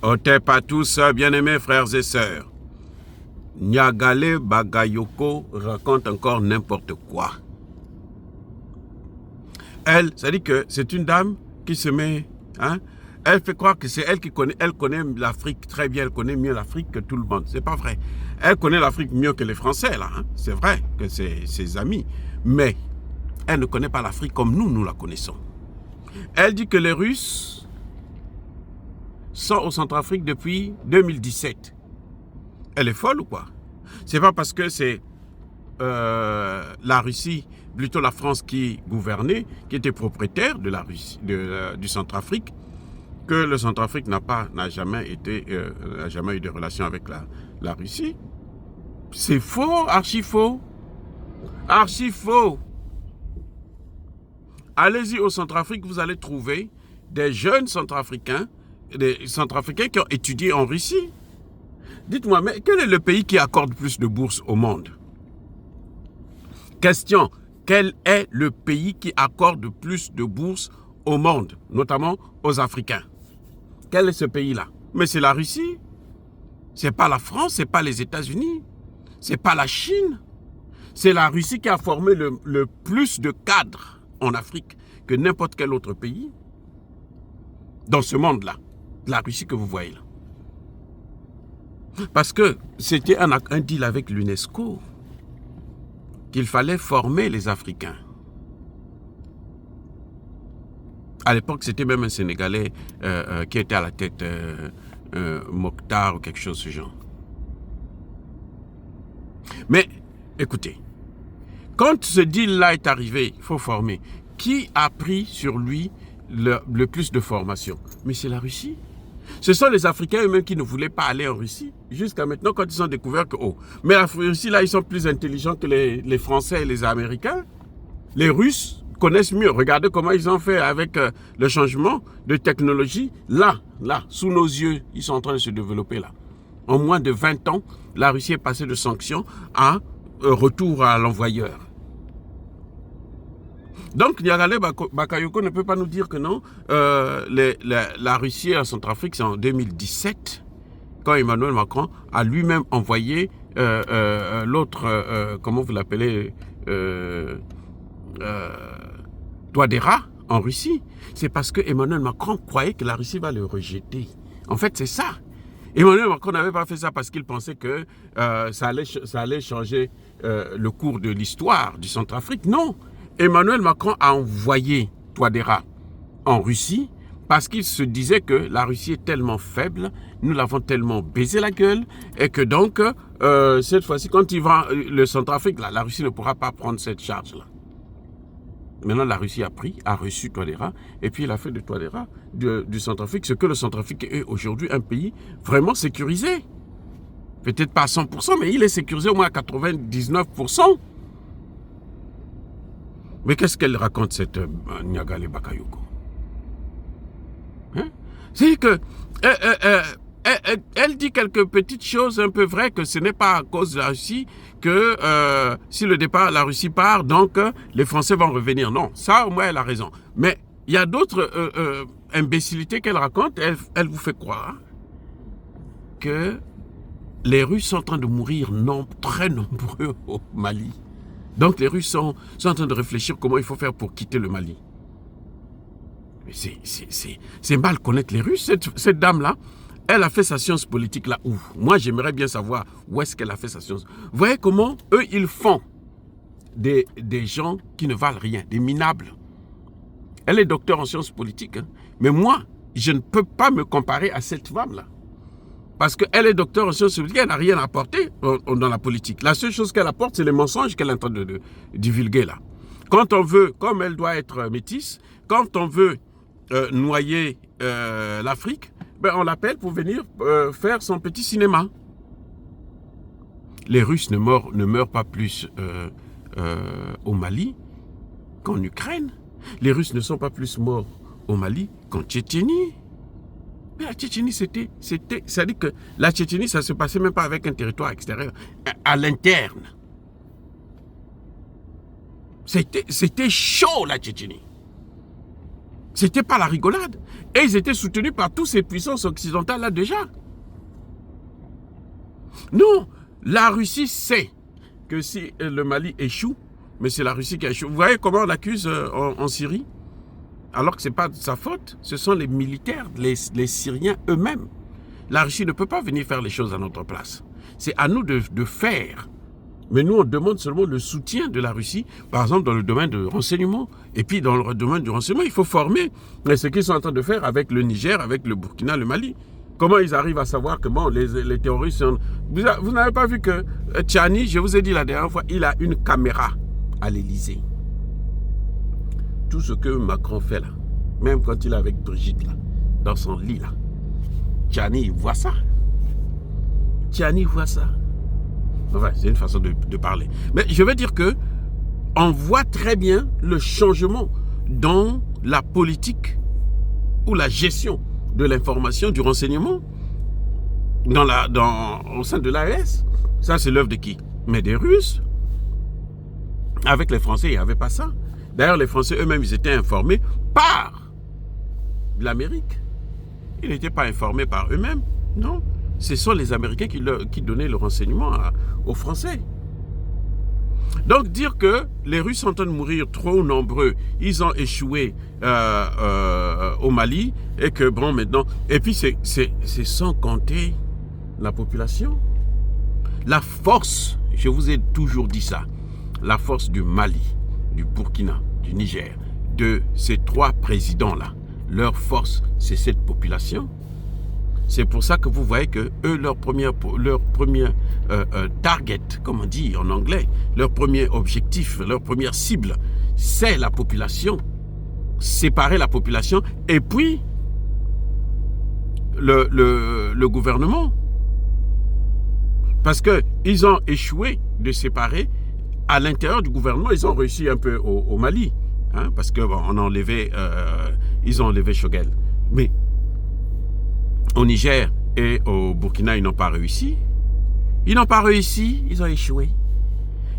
Otep à tous, bien-aimés frères et sœurs. Nyagale Bagayoko raconte encore n'importe quoi. Elle, ça dit que c'est une dame qui se met, elle fait croire que c'est elle qui connaît, elle connaît l'Afrique très bien, elle connaît mieux l'Afrique que tout le monde. C'est pas vrai. Elle connaît l'Afrique mieux que les Français, là. C'est vrai que c'est ses amis. Mais elle ne connaît pas l'Afrique comme nous la connaissons. Elle dit que les Russes sont au Centrafrique depuis 2017. Elle est folle ou quoi? C'est pas parce que c'est la Russie, plutôt la France qui gouvernait, qui était propriétaire de la Russie, du Centrafrique, que le Centrafrique n'a jamais eu de relation avec la Russie. C'est faux, archi faux. Archi faux. Allez-y au Centrafrique, vous allez trouver des jeunes Centrafricains, qui ont étudié en Russie. Dites-moi, mais quel est le pays qui accorde plus de bourses au monde? Question, quel est le pays qui accorde plus de bourses au monde, notamment aux Africains? Quel est ce pays-là? Mais c'est la Russie. C'est pas la France, c'est pas les États-Unis, c'est pas la Chine. C'est la Russie qui a formé le plus de cadres en Afrique que n'importe quel autre pays dans ce monde-là. La Russie que vous voyez là. Parce que c'était un deal avec l'UNESCO qu'il fallait former les Africains. À l'époque, c'était même un Sénégalais qui était à la tête, Mokhtar ou quelque chose de ce genre. Mais, écoutez, quand ce deal-là est arrivé, il faut former. Qui a pris sur lui le plus de formation? Mais c'est la Russie. Ce sont les Africains eux-mêmes qui ne voulaient pas aller en Russie. Jusqu'à maintenant, quand ils ont découvert que, mais la Russie, là, ils sont plus intelligents que les Français et les Américains. Les Russes connaissent mieux. Regardez comment ils ont fait avec le changement de technologie. Là, sous nos yeux, ils sont en train de se développer là. En moins de 20 ans, la Russie est passée de sanctions à retour à l'envoyeur. Donc, Nyagale Bakayoko ne peut pas nous dire que non. La Russie et la Centrafrique, c'est en 2017, quand Emmanuel Macron a lui-même envoyé l'autre, comment vous l'appelez, Touadéra en Russie. C'est parce que Emmanuel Macron croyait que la Russie va le rejeter. En fait, c'est ça. Emmanuel Macron n'avait pas fait ça parce qu'il pensait que ça allait changer le cours de l'histoire du Centrafrique. Non. Emmanuel Macron a envoyé Touadéra en Russie parce qu'il se disait que la Russie est tellement faible, nous l'avons tellement baisé la gueule, et que donc, cette fois-ci, quand il va le Centrafrique, là, la Russie ne pourra pas prendre cette charge-là. Maintenant, la Russie a reçu Touadéra, et puis il a fait de Touadéra du Centrafrique, ce que le Centrafrique est aujourd'hui un pays vraiment sécurisé. Peut-être pas à 100%, mais il est sécurisé au moins à 99%. Mais qu'est-ce qu'elle raconte, cette Nyagale Bakayoko? C'est que elle dit quelques petites choses un peu vraies, que ce n'est pas à cause de la Russie que si le départ, la Russie part, donc les Français vont revenir. Non, ça au moins elle a raison. Mais il y a d'autres imbécilités qu'elle raconte. Elle vous fait croire que les Russes sont en train de mourir très nombreux au Mali. Donc les Russes sont en train de réfléchir comment il faut faire pour quitter le Mali. Mais c'est mal connaître les Russes. Cette dame-là, elle a fait sa science politique là où? Moi, j'aimerais bien savoir où est-ce qu'elle a fait sa science. Vous voyez comment eux, ils font des gens qui ne valent rien, des minables. Elle est docteur en sciences politiques. Mais moi, je ne peux pas me comparer à cette femme-là. Parce qu'elle est docteur en sciences politiques, elle n'a rien apporté dans la politique. La seule chose qu'elle apporte, c'est les mensonges qu'elle est en train de divulguer là. Quand on veut, comme elle doit être métisse, quand on veut noyer l'Afrique, ben on l'appelle pour venir faire son petit cinéma. Les Russes ne meurent pas plus au Mali qu'en Ukraine. Les Russes ne sont pas plus morts au Mali qu'en Tchétchénie. Mais la Tchétchénie, c'est-à-dire que la Tchétchénie, ça ne se passait même pas avec un territoire extérieur, à l'interne. C'était chaud, la Tchétchénie. C'était pas la rigolade. Et ils étaient soutenus par toutes ces puissances occidentales là déjà. Non, la Russie sait que si le Mali échoue, mais c'est la Russie qui a échoué. Vous voyez comment on l'accuse en Syrie? Alors que ce n'est pas de sa faute, ce sont les militaires, les Syriens eux-mêmes. La Russie ne peut pas venir faire les choses à notre place. C'est à nous de faire. Mais nous, on demande seulement le soutien de la Russie, par exemple dans le domaine du renseignement. Et puis dans le domaine du renseignement, il faut former. Et ce qu'ils sont en train de faire avec le Niger, avec le Burkina, le Mali. Comment ils arrivent à savoir que bon, les terroristes sont... Vous n'avez pas vu que Tchani, je vous ai dit la dernière fois, il a une caméra à l'Élysée. Tout ce que Macron fait là, même quand il est avec Brigitte là, dans son lit là, Tchani, il voit ça. Tchani voit ça. Enfin, c'est une façon de parler. Mais je veux dire que on voit très bien le changement dans la politique ou la gestion de l'information, du renseignement au sein de l'AES. Ça, c'est l'œuvre de qui? Mais des Russes. Avec les Français, il n'y avait pas ça. D'ailleurs, les Français eux-mêmes, ils étaient informés par l'Amérique. Ils n'étaient pas informés par eux-mêmes, non. Ce sont les Américains qui donnaient le renseignement aux Français. Donc dire que les Russes sont en train de mourir trop nombreux, ils ont échoué au Mali, et que bon maintenant, et puis c'est sans compter la population. La force, je vous ai toujours dit ça, la force du Mali, du Burkina, du Niger, de ces trois présidents-là, leur force, c'est cette population. C'est pour ça que vous voyez que eux, leur premier target, comme on dit en anglais, leur premier objectif, leur première cible, c'est la population. Séparer la population et puis le gouvernement. Parce qu'ils ont échoué de séparer. À l'intérieur du gouvernement, ils ont réussi un peu au Mali. Hein, parce qu'ils bon, ils ont enlevé Choguel. Mais au Niger et au Burkina, ils n'ont pas réussi. Ils n'ont pas réussi, ils ont échoué.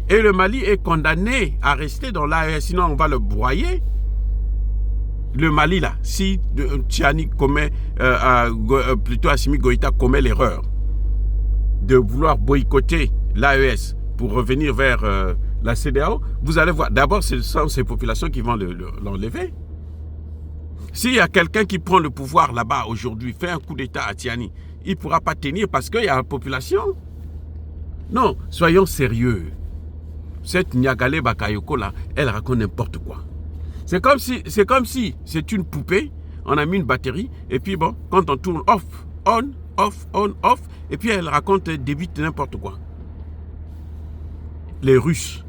Et le Mali est condamné à rester dans l'AES, sinon on va le broyer. Le Mali, là, si Tchani commet, plutôt Assimi Goïta commet l'erreur de vouloir boycotter l'AES pour revenir vers la CEDEAO, vous allez voir, d'abord, ce sont ces populations qui vont l'enlever. S'il y a quelqu'un qui prend le pouvoir là-bas aujourd'hui, fait un coup d'État à Tchani, il ne pourra pas tenir parce qu'il y a la population. Non, soyons sérieux. Cette Niagale Bakayoko là, elle raconte n'importe quoi. C'est comme si c'est une poupée, on a mis une batterie, et puis bon, quand on tourne off, on, off, et puis elle raconte des bits n'importe quoi. Les Russes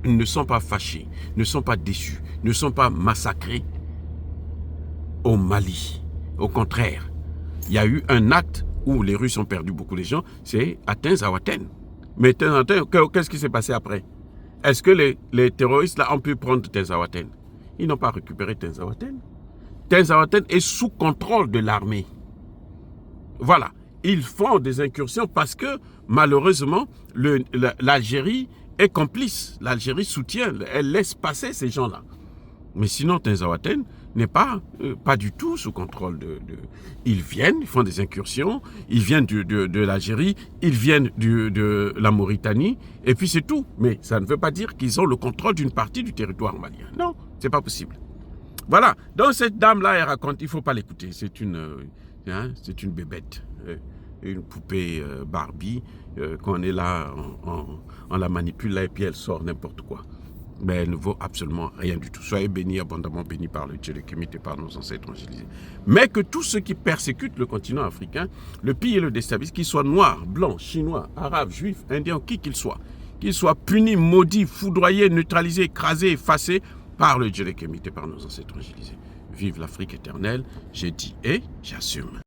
ne sont pas fâchés, ne sont pas déçus, ne sont pas massacrés au Mali. Au contraire, il y a eu un acte où les Russes ont perdu beaucoup de gens, c'est à Tinzaouaten. Mais qu'est-ce qui s'est passé après? Est-ce que les terroristes là ont pu prendre Tinzaouaten? Ils n'ont pas récupéré Tinzaouaten. Tinzaouaten est sous contrôle de l'armée. Voilà. Ils font des incursions parce que malheureusement l'Algérie est complice. L'Algérie soutient, elle laisse passer ces gens-là. Mais sinon, Tinzaouaten n'est pas du tout sous contrôle Ils viennent, ils font des incursions, ils viennent de l'Algérie, ils viennent de la Mauritanie, et puis c'est tout. Mais ça ne veut pas dire qu'ils ont le contrôle d'une partie du territoire malien. Non, c'est pas possible. Voilà. Donc cette dame-là, elle raconte, il ne faut pas l'écouter. C'est une bébête, une poupée Barbie, qu'on est là, on la manipule là, et puis elle sort n'importe quoi. Mais elle ne vaut absolument rien du tout. Soyez bénis, abondamment bénis par le Dieu de Kémite et par nos ancêtres évangélisés. Mais que tous ceux qui persécutent le continent africain, le pillent et le déstabilisent, qu'ils soient noirs, blancs, chinois, arabes, juifs, indiens, qui qu'ils soient punis, maudits, foudroyés, neutralisés, écrasés, effacés par le Dieu de Kémite et par nos ancêtres évangélisés. Vive l'Afrique éternelle, j'ai dit et j'assume.